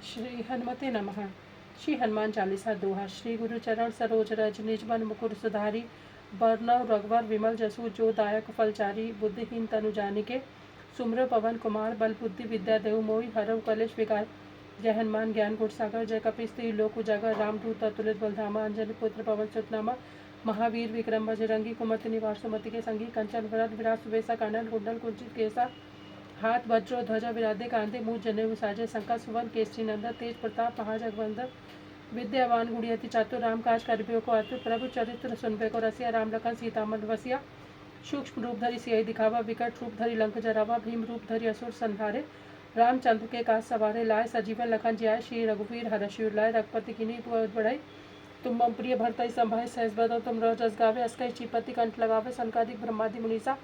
श्री हनुमते नमः। श्री हनुमान चालीसा दोहा। श्री गुरु चरण सरोज रज निज मन मुकुर सुधारी, बरनव रघुवर विमल जसु जो दायक फलचारी, बुद्धिहीन तनु जानिके सुम्र पवन कुमार, बल बुद्धि विद्या देहु मोहि, हरव कलेश विकार। जय हनुमान ज्ञान गुण सागर, जय कपीस तिहुँ लोक उजागर, रामदूत अतुलित बलधामा, अंजनी पुत्र पवन सुत नामा। महावीर विक्रम बजरंगी, कुमति निवार सुमति के संगी, कंचन वरद विराट सुबेसा, कानन कुंडल कुंचित केसा, हाथ वज्र ध्वजा विराधे कांधे, मुँह जनेऊ साजे, शंकर सुवन केसरी नंदन, तेज प्रताप महाजगवंदन, विद्यावान गुणियति चातुर, राम काज करिबे को आतुर, प्रभु चरित्र सुनबे को रसिया, राम लखन सीता मन बसिया। सूक्ष्म रूप धरि सियहि दिखावा, विकट रूप धरि लंक जरावा, भीम रूप धरि असुर संहारे, रामचंद्र के काज सवारे, लाए सजीवन लखन जियाए, श्री रघुवीर हरषि लाए, रघुपति किन्हीं बहुत बढ़ाई। तुम मम प्रिय भरतहि संभाय, सहज बदन तुम रस जस गावे, अस्कहि चीपति कंठ लगावे, सनकादिक ब्रह्मादि मुनीसा,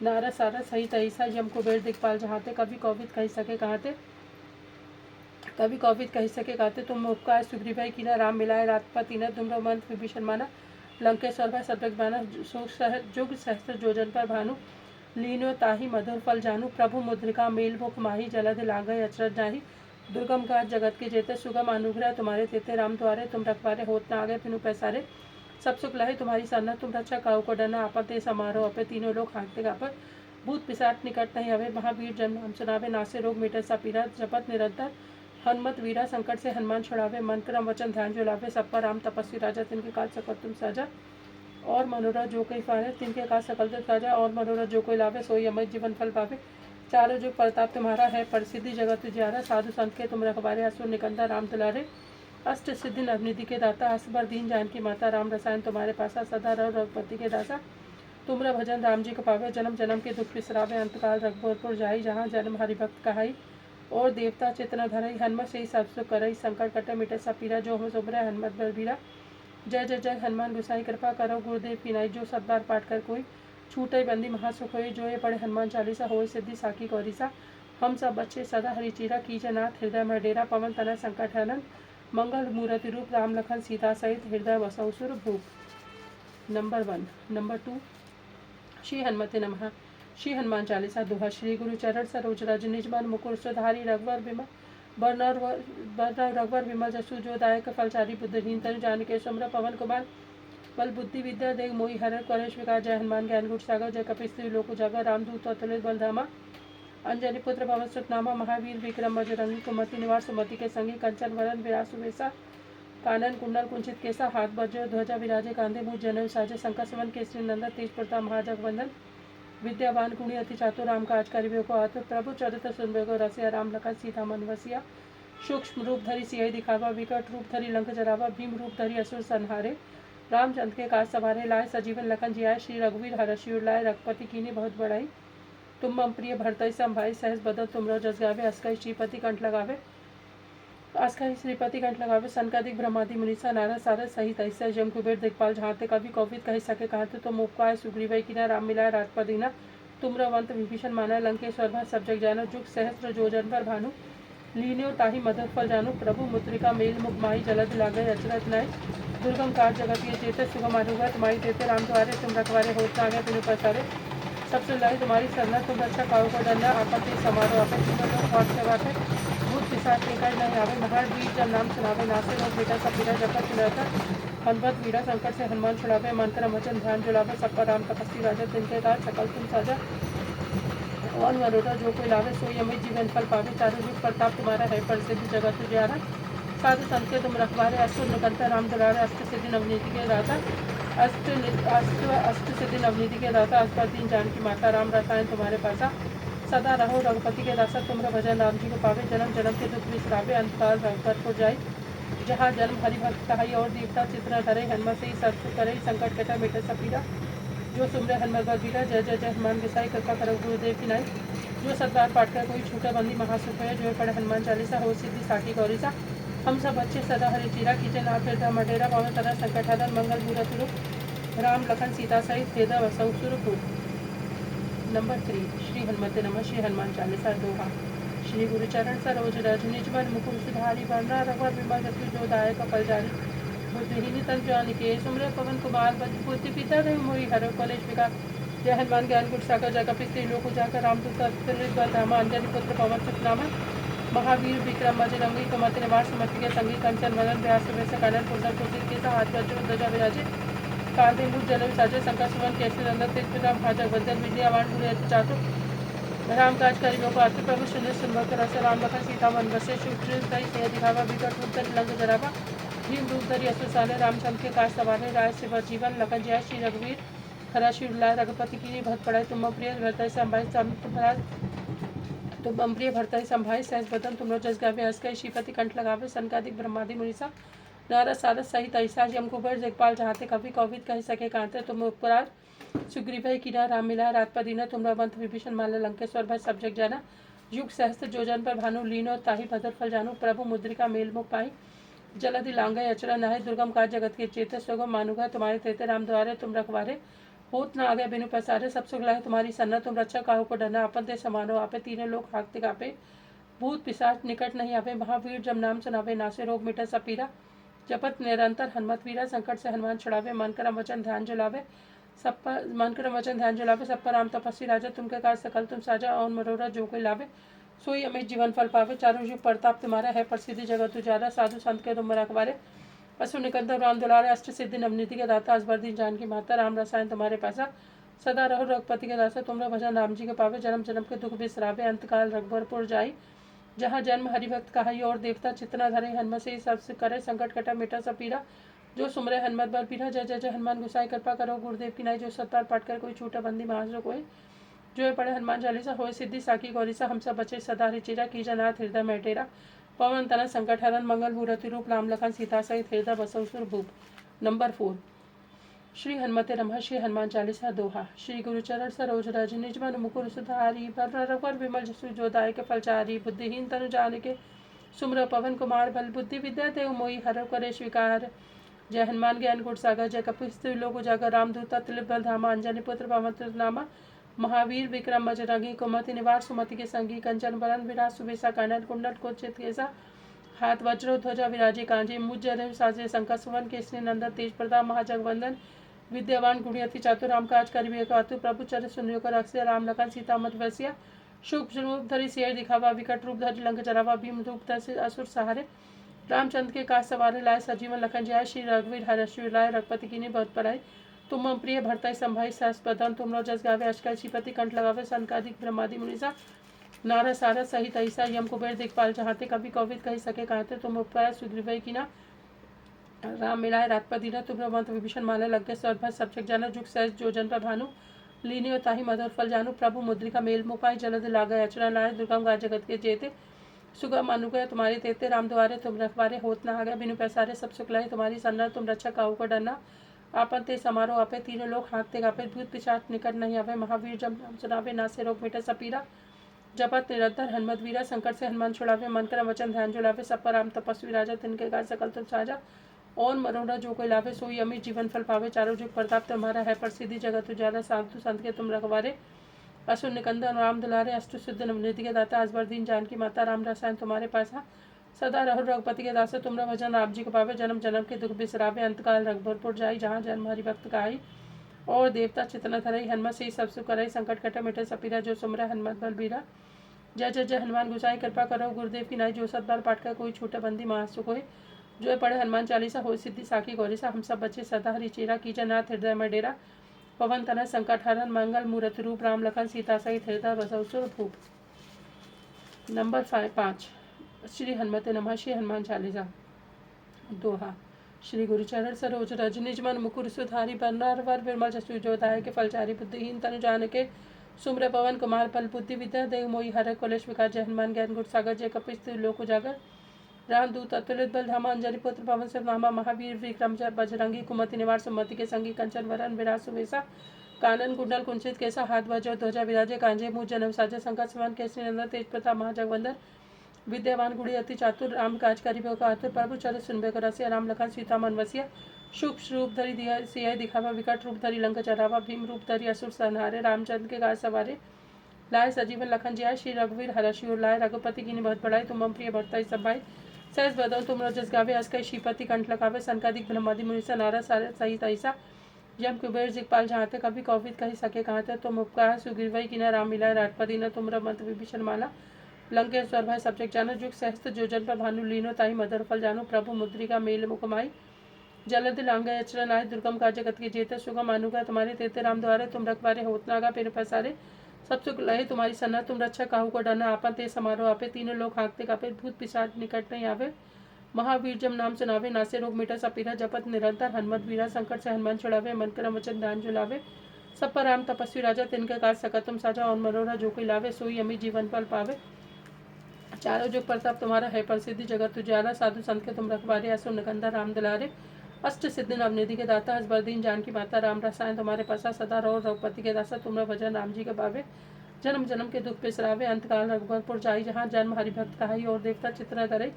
नारद सारद सहित ऐसा, यम कुबेर दिखपाल जहाते, कवि कौविद कहि सके कहाते, कवि कौविद कहि सके कहते, तुम उपकार सुग्रीव कीना, राम मिलाए रातपति न, तुम मंत्र विभीषण माना, लंकेश्वर भय सतृघ्न बाना, जुग सहस्त्र जोजन पर भानु, लीनो ताहि मधुर फल जानू, प्रभु मुद्रिका मेल मुख माही, जलध लागय अचरज नाही, दुर्गम काज जगत के जेते, सुगम अनुग्रह तुम्हारे तेते, राम द्वारे तुम रखवारे, होत न आगे पिनु पैसारे, सब सुख लहे तुम्हारी सरना, तुम रक्षा काहू को डरना, आपते समारोह अपे, तीनों लोग हाँकते गापर, भूत पिशाच निकट नहीं हवे, महावीर जन नाम सुनावे, नासे रोग मिटे सा पीरा, जपत निरंतर हनुमत वीरा, संकट से हनुमान छुड़ावे, मन क्रम वचन ध्यान जो लावे, सब पर राम तपस्वी राजा, तिनके काज सकल तुम साजा, और मनोरथ जो कोई फारे, तिनके काज सकल तुम साजा, और मनोरथ जो कोई लावे, सोई अमर जीवन फल पावे। चारों जुग प्रताप तुम्हारा है, प्रसिद्धि जगत उजियारा, साधु संत के तुम रखवारे, असुर निकंदा राम दुलारे, अष्ट सिद्धि नवनिधि के दाता, असबर दीन जानकी माता, राम रसायन तुम्हारे पासा, सदा रहो रघुपति के दासा। तुमरा भजन राम जी को पावे, जन्म जन्म के दुख बिसरावे, अंतकाल रघुपुर जाई, जहाँ जन्म हरि भक्त कहाई, और देवता चितना धरई, हनुमत से ही सब सुख करई, संकट कटे मिटे सब पीरा, जो हम सुभ्र हनुमत बलबीरा। जय जय जय हनुमान गोसाई, कृपा करो गुरुदेव की नाई, जो सत बार पाठ कर कोई छूटे बंदी महासुख होई, जो ये पढ़े हनुमान चालीसा होय सिद्धि साखी गौरीसा। हम सब बच्चे सदा हरि चीरा, कीजे नाथ हृदय में डेरा, पवन तनय संकट हनन, मंगल मूर्ति रूप, राम लखन सीता सहित हृदय बसौ सुर भूप। नंबर 1। नंबर 2। श्री हनुमते नमः। श्री हनुमान चालीसा दोहा। श्री गुरु चरण सरोज रज निज मन मुकुर सुधारी, रघुवर विमल बरनर रघुवर विमल जसु जो दायक फलचारी, बुद्धिहीन तनु जानिके सुमिरौ पवन कुमार, बल बुद्धि विद्या देव मोहि, हरष कलेश विकार। जय हनुमान ज्ञान गुण सागर, जय कपीस तिहुँ लोक उजागर, रामदूत अतुलित बलधामा, अंजनी पुत्र पवन सुत नामा। महावीर विक्रम बजरंगी, कुमति निवार सुमति के संगी, कंचन वरन विराट सुबेसा, कानन कुंडल कुंचित केसा, हाथ वज्र ध्वजा विराजे कांधे, मुँह जनेऊ साजे, शंकर सुवन केसरी नंदन, तेज प्रताप महाजगवंदन, विद्यावान गुणी अति चातुर, राम काज करिबे को आतुर, प्रभु चरित्र सुनबे को रसिया, राम लखन सीता मन बसिया। सूक्ष्म रूप धरि सियहि दिखावा, विकट रूप धरि लंक जरावा, भीम रूप धरि असुर संहारे, रामचंद्र के काज सवारे, लाए सजीवन लखन जियाए, श्री रघुवीर हरषि लाए, रघुपति कीन्ही बहुत बड़ाई। तुम मम प्रिय भरतहि संभाई, सहज बदन तुमरो जस गावे, अस्कहि श्रीपति कंठ लगावे, अस्कहि श्रीपति कंठ लगावे, सनकादिक ब्रह्मादि मुनीसा, नारद सारद सहित ऐसा, यम कुबेर दिखपाल जहाते, कवि कौविद कहि सके कहते, तुम उपकार सुग्रीव कीना, राम मिलाए राजपद दीना, तुमरा मंत्र विभीषण माना, लंकेश्वर भय सब जग जानो, जुग सहस्त्र जोजन पर भानु, लीन्यो ताहि मधुर फल जानू, प्रभु मुद्रिका मेल मुख माही, जलध लागय अचरज नाय, दुर्गम काज जगत ये जेते, सुगम अनुग्रह तुम्हारी देते, राम द्वारे तुम रखवारे, होत न आगे बिनु पसारे, सबसे लाही तुम्हारी सरना, तुम रक्षा काहू को डरना, आपत्ति समारोह आपे, तीनों लोग हाथ से बाटे, भूत पिशाच निकट नहीं आवे, महावीर जब नाम सुनावे, नासे रोग बेटा सब पीरा, जपत निरंतर हनुमत वीरा, संकट से हनुमान छुड़ावे, मन क्रम वचन ध्यान जुलावे, सब पर राम तपस्वी राजा, तिनके काज सकल तुम साजा, और मनोरथ जो कोई लावे, सोई अमित जीवन फल पावे। चारों जुग प्रताप तुम्हारा है, प्रसिद्धि जगत उजियारा, साधु संत के तुम रखवारे, असुर निकंता राम दुलारे, अष्ट सिद्धि नवनीति के दाता, अष्ट सिद्धि नवनीति के दाता, अस्पर दीन जानकी माता, राम रसायन तुम्हारे पासा, सदा रहो रघुपति के दासा, तुमरा भजन राम जी को पावे, जन्म जन्म के दुख बिसरावे, अंतकाल रघुपतपुर जाई, जहाँ जन्म हरि भक्त कहाई, और देवता चित्र धरे, हनुमत से ही सत्सु करे, संकट कटा मिटे सब पीरा, जो सुमरे हनुमत बलबीरा। जय जय जय हनुमान गोसाई, कृपा करो गुरुदेव की नाई, जो सतबार पाठ कर कोई छूटा बंदी महासुख है, जो पढ़े हनुमान चालीसा हो सिद्धि साखी गौरीसा। हम सब बच्चे सदा हरि चीरा, कीजे नाथ हृदय मडेरा, पवन तनय संकट हरन, मंगल मूरति रूप, राम लखन सीता सहित हृदय बसौ सुर भूप। नंबर 3। श्री हनुमते नमः। श्री हनुमान चालीसा दोहा। श्री गुरु चरण सरोज रज निज मन मुकुर सुधारी, बरना रघुवर विमल जसु जो दायक फलचारी, बुद्धिहीन तनु जानिके सुमिरौ पवन कुमार, बल बुद्धि विद्या देहु मोहि, हरषि कलेश विकार। जय हनुमान ज्ञान गुण सागर, जय कपीस तिहुँ लोक उजागर, रामदूत अतुलित बलधामा, अंजनी पुत्र पवन सुत नामा। महावीर विक्रम बजरंगी कुमति निवार सुमति के संगी कंचन वदन व्यास वैसे कानन कुंडल कुंजित के हाथ वज्र ध्वजा विराजे कांधे मुख जल विसाजे शंकर सुमन केसरी नंदन तेज पिता भाजक वंदन विद्यावान गुरु चातुर राम काज करियो पात्र प्रभु सुनिर सुनभक्त रस राम लखन सीता मन बसे शुक्र कई से दिखावा विकट रूप धरि लंक जरावा भीम रूप धरि असुर साले रामचंद्र के काज सवारे राय सिवा जीवन लखन जय श्री रघुवीर हरा शिव लाय रघुपति की भक्त पढ़ाई तुम प्रिय भरताई संभाई तुम प्रिय भरताई संभाई सहज बदन तुम जस गावे हस कई श्रीपति कंठ लगावे सनकादिक ब्रह्मादि मुनिसा नारद सारद सहित ऐसा यम कुबेर जगपाल जहाते कवि कौविद कह सके कांते तुम उपरार सुग्रीव किना राम मिला राजपद दीना तुम रवंत विभीषण माला लंकेश्वर भय सब जग जाना युग सहस्त्र जोजन पर भानु लीनो ताहि भदर फल जानू प्रभु मुद्रिका मेल मुख पाई जलधि लांगे अचरा नाहे दुर्गम काज जगत के चेते सुगम मानुगा तुम्हारे तेते राम द्वारे तुम रखवारे होत न आगे बिनु पसारे सब सुख लाए तुम्हारी सन्ना तुम रक्षा काहू को डरना अपन ते समानो आपे तीनों लोग हाकते कापे भूत पिशाच निकट नहीं आवे महावीर जब नाम सुनावे नासे रोग मिटे सपीरा जपत निरंतर हनुमत वीरा संकट से हनुमान छुड़ावे मन करम वचन ध्यान जुलावे सब पर मन करम वचन ध्यान जुलावे सब पर राम तपस्वी राजा तुमके काज सकल तुम साजा और मनोरा जो कोई लावे सोई अमित जीवन फल पावे चारों युग प्रताप तुम्हारा है प्रसिद्धि जगत उजारा साधु संत के तुम रखवारे पशु निकंदर राम दुलारे अष्ट सिद्धि नवनीति के दाता असबर दिन जान की माता राम रसायन तुम्हारे पासा सदा रहो रघुपति के दासा तुमरा भजन राम जी के पावे जन्म जन्म के दुख बिसरावे अंतकाल रघुबरपुर जाई जहाँ जन्म हरिभक्त कहाई और देवता चितना धरे हनुमत से सब करे संकट कटा मिटा सब पीरा जो सुमरे हनुमत बल पीरा जय जय जय हनुमान गुसाई कृपा करो गुरुदेव की नाई जो सतपाल पाठ कर कोई छूटा बंदी महाजो कोई जो पढ़े हनुमान चालीसा होए सिद्धि साकी गौरीसा हम सब बचे सदा रिचिरा की जनाथ हृदय में टेरा पवन तना संकट हरण मंगल मूर्ति रूप राम लखन सीता सहित हृदय बसव सुर भूप। नंबर 4 श्री हनुमते नमः श्री हनुमान चालीसा दोहा श्री गुरुचरण सरोज रज निज मन मुकुर सुधारी रघुवर विमल जसु जो दायक फलचारी बुद्धिहीन तनु जानिके सुमर पवन कुमार बल बुद्धि विद्या देव मोहि हर करे स्वीकार जय हनुमान ज्ञान गुण सागर जय कपिस लोक उजागर रामदूत तुल्य बल धामा अंजनी पुत्र पवन नामा महावीर विक्रम बजरंगी कुमति निवार सुमति के संगी कंचन बरन विराज सुबेसा कानन कुंडल कोचित केसा हाथ वज्र ध्वजा विराजे कांजे मुझ साजे शंकर सुवन केसरी नंदन तेज प्रताप महाजगवंदन विद्यावान गुणियति चातुर राम काज करिबे कातु प्रभु चर सुनियो कर अक्षय राम लखन सीता मत वैसिया शुभ रूप धरि शेर दिखावा विकट रूप धरि लंक जरावा भीम रूप धरि असुर सहारे रामचंद्र के काज सवारे लाए सजीवन लखन जय श्री रघुवीर हर्षि लाए रघुपति की बहुत पढ़ाई तुम प्रिय भरताई संभाई सहस बदन तुम जस गावे अष्टकल श्रीपति कंठ लगावे सनकादिक ब्रह्मादि मुनिसा नारद सारद सहित ऐसा यम कुबेर दिखपाल चाहते कभी कौविद कही सके कहते तुम उपकार सुग्रीव की ना राम मिलाए राजपद दीना तुम रवंत विभीषण माला लगे सर्वभर सब जग जाना जुग सहज जो जन पर भानु लीनियो ताहि मधुर फल जानू प्रभु मुद्रिका मेल मुपाई जलद लागा अचरा लाए दुर्गम गा जगत के जेते सुगम अनुग्रह तुम्हारे तेते राम द्वारे तुम रखवारे होत ना आगे बिनु पैसारे सब सुख लाए तुम्हारी सन्ना तुम रक्षा काहू को डरना आपन ते समारोह आपे तीनों लोग हाथते गापे भूत पिशाच निकट नहीं आवे महावीर जब नाम सुनावे नासे रोग मिटे सपीरा जपत निरंतर हनुमत वीरा संकट से हनुमान छुड़ावे मन कर वचन ध्यान जुलावे सब पर राम तपस्वी राजा तिनके गाय सकल तुम साजा और मनोरा जो कोई लावे सोई अमित जीवन फल पावे चारों जुग प्रताप तुम्हारा है प्रसिद्धि जगत उजाला साधु संत के तुम रखवारे असुर निकंदन राम दुलारे अष्ट सिद्ध नवनीति के दाता असबर दीन जान की माता राम रसायन तुम्हारे पास सदा रहो रघुपति के दास तुमरा भजन राम जी को पावे जन्म जन्म के दुख बिसरावे अंतकाल रघुबरपुर जाई जहाँ जन्म हरि भक्त कहाई और देवता चितना धरई हनुमत से सब सुख करई संकट कटे मिटे सपीरा जो सुमरा हनुमत बल बीरा जय जय जय हनुमान गुसाई कृपा करो गुरुदेव की नाई जो सतबार पाठ कर कोई छोटा बंदी महासुख होय जो पढ़े हनुमान चालीसा हो सिद्धि साखी गौरीसा हम सब बच्चे सदा हरि चेरा कीजा नाथ हृदय में डेरा पवन तना संकट हरण मंगल मूर्ति रूप राम लखन सीता सहित हृदय बसव सुर भूप। नंबर 5 श्री हनुमते नमः श्री हनुमान चालीसा दोहा श्री गुरुचरण सरोज रज निज मन मुकुर सुधारी बरनार वर विमल जसु जो दायक के फलचारी बुद्धिहीन तनु जान के सुमर पवन कुमार बल बुद्धि विद्या देव मोहि हर कलेश विकार जय हनुमान ज्ञान गुण सागर जय कपिस लोक उजागर रामदूत अतुलित बल धामा अंजलि पुत्र पवन सिर नामा महावीर विक्रम जय बजरंगी कुमति निवार सुमति के संगी कंचन वरन विराज सुवेसा कानन कुंडल कुंचित केसा हाथ वज्र ध्वजा विराजे कांजे मुझ जन्म साजे शंकर सुमन केसरी नंदन तेज प्रताप महाजगवंदन विद्यावान गुड़ी अति चातुर राम काज करिबे आतुर प्रभु चर सुनबे कर रसिया राम लखन सीता मन वसिया शुभ रूप धरि दिया सिया दिखावा विकट रूप धरि लंक चरावा भीम रूप धरि असुर संहारे रामचंद्र के गाय सवारे लाए सजीवन लखन जिया श्री रघुवीर हर्षि लाए रघुपति की बहुत बड़ाई तुम प्रिय भरताई सभाई सहज बदल तुम रजस गावे अस्कई श्रीपति कंठ लगावे सनकादिक ब्रह्मादि मुनिसा नारद सारद सहित ऐसा जब कुबेर जिगपाल जहाँते कभी कौविद कही सके कहते तुम उपकार सुग्रीवई की न राम मिलाए राजपदी न तुम रमत विभीषण माला लंकेश्वर भाई सब्जेक्ट जानो जुग सहस्त्र जोजन पर भानु लीनो ताही मदर फल जानो प्रभु मुद्रिका मेल मुकमाई जलद लांगा अचरन आय दुर्गम का जगत के जेते सुगम अनुगा तुम्हारे तेते राम द्वारे तुम रखबारे होतनागा पेर पसारे सब सुख लहे तुम्हारी सन्ना तुम रक्षा काहू को डरना आपन ते समारोह आपे तीनों लोग हाँकते कापे भूत पिशाच निकट नहीं आवे महावीर जब नाम सुनावे नासे रोग मिटा सपीरा जपत निरंतर हनुमत वीरा संकट से हनुमान छुड़ावे मन करम वचन ध्यान जुलावे सब पर राम तपस्वी राजा तिनके काज सकतुम साजा और मनोरा जो कोई लावे सोई अमी जीवन फल पावे चारों जुग प्रताप तुम्हारा है प्रसिद्धि जगत तुझारा साधु संत के तुम रखवारे असुर निकंदा राम दुलारे अष्ट सिद्धि नवनिधि के दाता हसबरदीन जान की माता राम रसायन तुम्हारे पासा सदा रहो रघुपति के दासा तुमरा भजन राम जी के बावे जन्म जन्म के दुख पिसरावे अंतकाल रघुवरपुर जाई जहाँ जन्म हरिभक्त कहाई और देवता चित्र धरे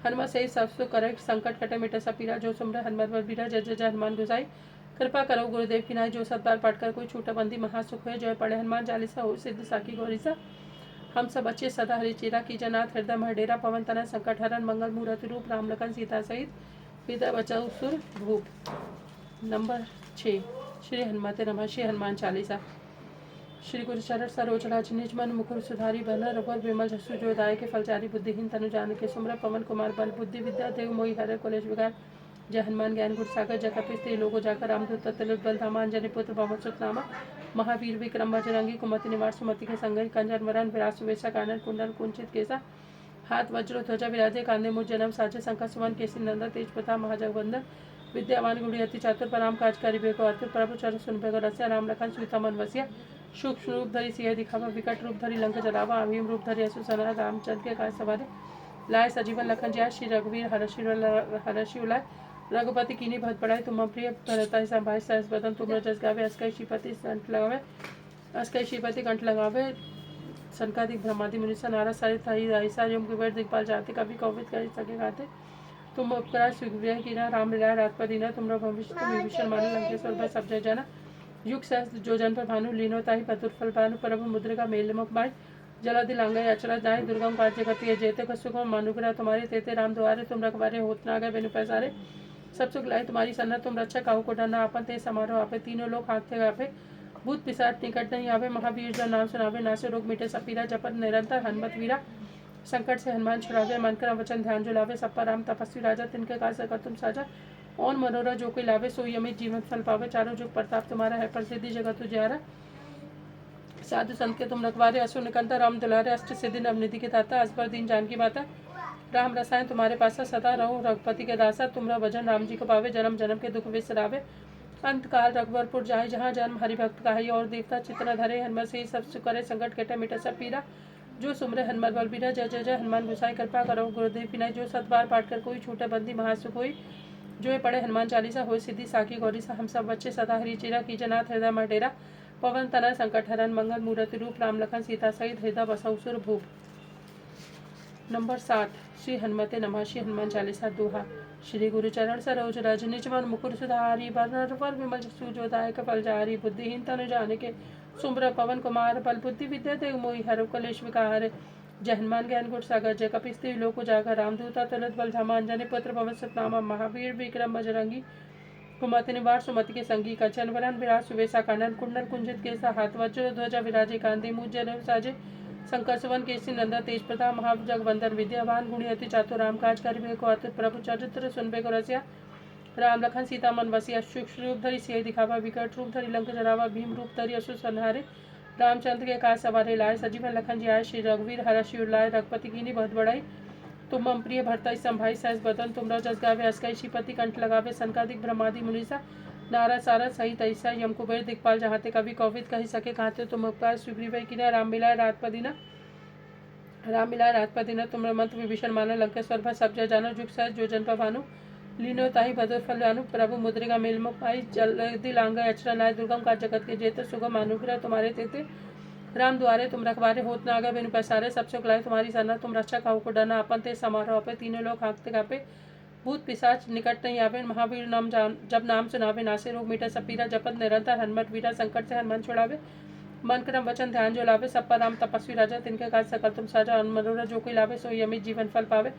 हनुमत से सब सुख करे संकट कटे मिटे सपीरा जो सुमरा हनुमत बल बीरा जय जय हनुमान गुसाई कृपा करो गुरुदेव की नाई जो सतबार पाठ कर कोई छूटा बंदी महासुख है जय पढ़े हनुमान चालीसा हो सिद्ध साकी गौरीसा हम सब बच्चे सदा हरि चेरा की जनाथ हृदय महडेरा पवन तना संकट हरण मंगल मूर्त रूप राम लखन सीता सहित पिता बचाओ सुर भूप। नंबर 6 श्री हनुमते नमः। श्री हनुमान चालीसा। श्री गुरु चरण सरोज राज निज मन मुकुर सुधारी बन रघुवर विमल जसु जो दाय के फलचारी बुद्धिहीन तनु जान के सुमर पवन कुमार बल बुद्धि विद्या देव मोहि हरे कलेश विकार जय हनुमान ज्ञान गुर सागर जय कपि स्त्री लोगो जाकर रामदूत तत्लुत बल धामा अंजनी पुत्र पवन सुत नामा महावीर विक्रम बजरंगी कुमति निवार सुमति के संग कंजन वरन विराज सुवेशा कानन कुंडल कुंचित केसा हाथ वज्र ध्वजा विराजे कांधे मुझ जन्म साजे शंकर सुवन केसी नंदन तेज प्रताप महाजगवंदन विद्यावान गुड़ी अति चातुर पराम काज करि बेको आतुर प्रभु चरण सुन बेको रसिया राम लखन सीता मन वसिया सूक्ष्म रूप धरि सिंह दिखावा विकट रूप धरि लंक जलावा अभीम रूप धरि असुर सना रामचंद्र के काज सवारे लाए सजीवन लखन जय श्री रघुवीर हरषि उलाय रघुपति कीनी भत पढ़ाई तुम प्रिय भरता संभाई सहस बदन तुम रजस गावे अस्कई श्रीपति कंठ लगावे अस्कई श्रीपति कंठ लगावे सनकादिक ब्रह्मादि मुनिसा नारद सारे थाई राइसा यम कुबेर दिखपाल जाते कभी कौवित कर सके गाते तुम उपकरा सुग्रीव कीना राम मिलाया रात पर दीना तुमरा भविष्य तुम विभीषण मानो लंकेश्वर भय सब जय जाना युग सहस्त्र जो जन पर भानु लीनो ताहि पतुर फल भानु प्रभु मुद्रिका मेल मुख माय जला दिलांगा अचरा जाय दुर्गम कार्य गति जेते को सुगम मानुग्रह तुम्हारे तेते राम द्वारे तुम रखवारे होत ना गए बेनु पैसारे सब सुख लाए तुम्हारी सन्ना तुम रक्षा काहू को डरना आपन ते समारोह आपे तीनों लोग हाँकते गापे भूत पिशाच निकट नहीं आवे महावीर जब नाम सुनावे नासे रोग मिटे सपीरा जपत निरंतर हनुमत वीरा संकट से हनुमान छुड़ावे मन कर वचन ध्यान जो लावे सब पर राम तपस्वी राजा तिनके काज कर तुम साजा और मनोरा जो कोई लावे सोई अमित जीवन फल पावे चारों जुग प्रताप तुम्हारा है प्रसिद्धि जगत तुझारा साधु संत के तुम रखवारे असुर निकंदन राम दुलारे अष्ट सिद्धि नवनिधि के दाता असबर दीन जानकी माता राम रसायन तुम्हारे पास सदा रहो रघुपति के दासा तुमरा भजन राम जी को पावे जन्म जन्म के दुख विसरावे अंत काल रघुवरपुर जाए जहाँ जन्म हरिभक्त कहाई और देवता चित्र धरे हनुमत से सब सुख करे संकट कटे मिटे सब पीरा जो सुमरे हनुमत बलबीरा जय जय जय हनुमान गुसाई कृपा करो गुरुदेव विनय जो सतबार पाठ कर कोई छूटे बंदी महासुख होई जो ये पढ़े हनुमान चालीसा हो सिद्धि साकी गौरी सा हम सब बच्चे सदा हरि चिरा की जनाथ हृदय मडेरा पवन तना संकट हरण मंगल मूर्ति रूप राम लखन सीता सहित हृदय बसौ सुर भूप। नंबर 7 श्री हनुमते नमः। श्री हनुमान चालीसा दोहा। श्री गुरु चरण सरोज रज निज मन मुकुर सुधारी वर विमल सुजोदायक फलचारी बुद्धिहीन तनु जानिके सुम्र पवन कुमार बल बुद्धि विद्या देव मोहि हर कलेश विकार जय हनुमान ज्ञान गुर सागर जय कपि स्त्री लोक उजागर रामदूता तुलित बल धामा अंजनी पुत्र पवन सुतनामा महावीर विक्रम बजरंगी कुमति निवार सुमति के संगी कंचन वरन विराज सुवेशा कानन कुंडल कुंजित केसा हाथ वज्र ध्वजा विराजे कांधे मुझ जनेऊ साजे शंकर सुवन केसी नंदा तेज प्रताप महाजगवंदन विद्यावान गुणी अति चातुर राम काज करिबे को अतुर प्रभु चरित्र सुनबे को रसिया राम लखन सीता मन वसिया सूक्ष्म रूप धरि सिंह दिखावा विकट रूप धरि लंक जरावा भीम रूप धरि असुर संहारे रामचंद्र के काज सवारे लाए सजीवन लखन जी आए श्री रघुवीर हरषि उलाए रघुपति कीनी बहुत बड़ाई तुम मम प्रिय भरता संभाई सहस बदन तुमरा जस गावे अस्कई श्रीपति कंठ लगावे सनकादिक ब्रह्मादि मुनिसा नारद सारद सहित ऐसा यम कुबेर दिखपाल जहाते कभी कौविद कही सके कहते तुम उपकार सुग्रीव किना राम मिलाए रात पदिना तुम मंत्र विभीषण मानो लंकेश्वर भय सब जय जानो जुग सहज जो जन पर भानु लीनो ताही बदर फल जानु प्रभु मुद्रिका मेल मुख पाई जल्दी लांगा अचरा नाय दुर्गम का जगत के जेते सुगम अनुग्रह तुम्हारे तेते राम द्वारे तुम रखवारे होत ना आगे बिनु पैसारे सब सुख लाए तुम्हारी सन्ना तुम रक्षा काहू को डरना अपन ते समारोह पे तीनों लोग हाँकते कापे भूत पिशाच निकट नहीं आवे महावीर नाम जब नाम सुनावे नासे रोग मिटे सपीरा जपत निरंतर हनुमत वीरा संकट से हनुमान छुड़ावे मन क्रम वचन ध्यान जो लावे सब पर राम तपस्वी राजा तिनके काज सकल तुम साजा मनोरथ जो कोई लावे सोई अमित जीवन फल पावे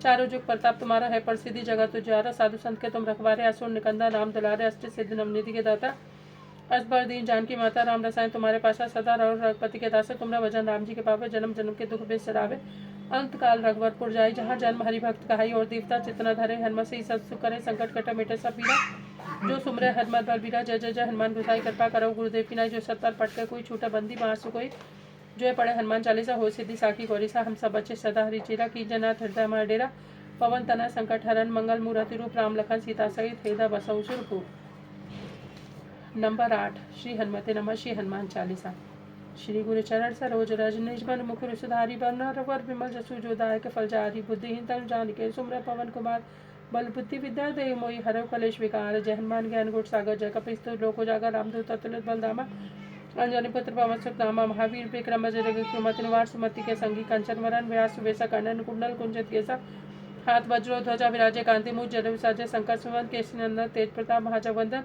चारों जुग प्रताप तुम्हारा है प्रसिद्धि जगत तुझारा साधु संत के तुम रखवारे असुर निकंदन राम दुलारे अष्ट सिद्धि नवनिधि के दाता असबर दीन जानकी माता राम रसायन तुम्हारे पासा सदा रहो रघुपति के दास तुम्हारा भजन राम जी के पावे जन्म जन्म के दुख बिसरावे अंत काल रघुवरपुर जाई जहाँ जन्म हरि भक्त कहाई और देवता चितना धरे हनुमत से सब सुख करे संकट कटे मिटे सब पीरा जो सुमरे हनुमत बल बीरा जय जय जय हनुमान गुसाई कृपा करो गुरुदेव की नाई जो सत्तर पट के कोई छूटा बंदी महासु कोई जो पढ़े हनुमान चालीसा हो सिद्धि साखी गौरीसा हम सब बच्चे सदा हरि चेरा की जनाथ हृदय मार डेरा पवन तना संकट हरण मंगल मूर्ति रूप राम लखन सीता सहित हृदय बसौ सुरभूप। नंबर 8 श्री हनुमते नमः। श्री हनुमान चालीसा। श्री गुरु चरण सरोज रज निज मन मुकुर सुधारी बरना रघुवर विमल जसु जो दायक फल जारी बुद्धिहीन तनु जानिके सुमर पवन कुमार बल बुद्धि विद्या देव मोहि हरव कलेश विकार जय हनुमान ज्ञान गुण सागर जय कपिस्तु लोको जागर रामदूत अतुलित बलधामा अंजनी पुत्र पवन सुतनामा महावीर विक्रम अजय कुमति निवार सुमति के संगी कंचन वरन व्यास सुवेसा कण्डन कुंडल कुंजित केसा हाथ वज्रो ध्वजा विराजे कांति मुझ जर विसाजे शंकर सुमन केसरी नंदन तेज प्रताप महाजगवंदन